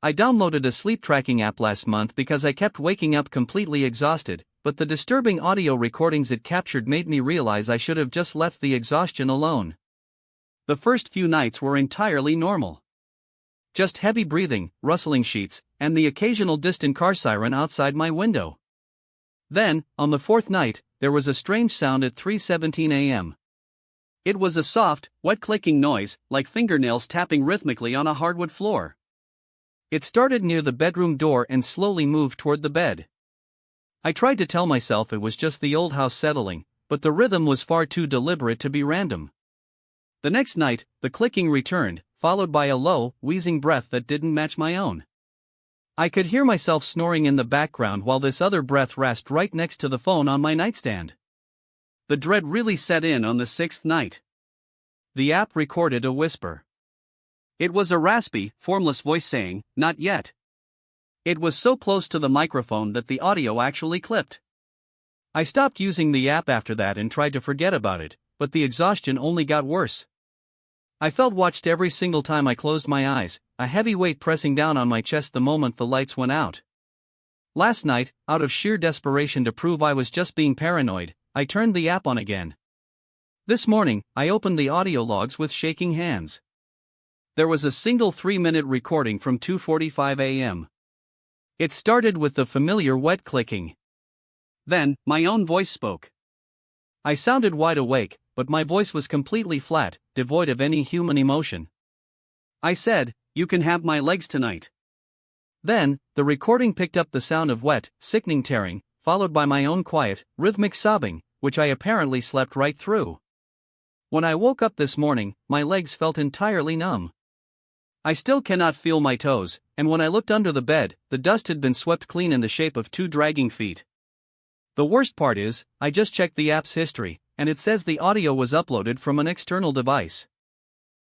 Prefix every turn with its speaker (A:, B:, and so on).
A: I downloaded a sleep tracking app last month because I kept waking up completely exhausted, but the disturbing audio recordings it captured made me realize I should have just left the exhaustion alone. The first few nights were entirely normal. Just heavy breathing, rustling sheets, and the occasional distant car siren outside my window. Then, on the fourth night, there was a strange sound at 3:17 a.m. It was a soft, wet clicking noise, like fingernails tapping rhythmically on a hardwood floor. It started near the bedroom door and slowly moved toward the bed. I tried to tell myself it was just the old house settling, but the rhythm was far too deliberate to be random. The next night, the clicking returned, followed by a low, wheezing breath that didn't match my own. I could hear myself snoring in the background while this other breath rasped right next to the phone on my nightstand. The dread really set in on the sixth night. The app recorded a whisper. It was a raspy, formless voice saying, "Not yet." It was so close to the microphone that the audio actually clipped. I stopped using the app after that and tried to forget about it, but the exhaustion only got worse. I felt watched every single time I closed my eyes, a heavy weight pressing down on my chest the moment the lights went out. Last night, out of sheer desperation to prove I was just being paranoid, I turned the app on again. This morning, I opened the audio logs with shaking hands. There was a single 3-minute recording from 2:45 a.m. It started with the familiar wet clicking. Then, my own voice spoke. I sounded wide awake, but my voice was completely flat, devoid of any human emotion. I said, "You can have my legs tonight." Then, the recording picked up the sound of wet, sickening tearing, followed by my own quiet, rhythmic sobbing, which I apparently slept right through. When I woke up this morning, my legs felt entirely numb. I still cannot feel my toes, and when I looked under the bed, the dust had been swept clean in the shape of 2 dragging feet. The worst part is, I just checked the app's history, and it says the audio was uploaded from an external device.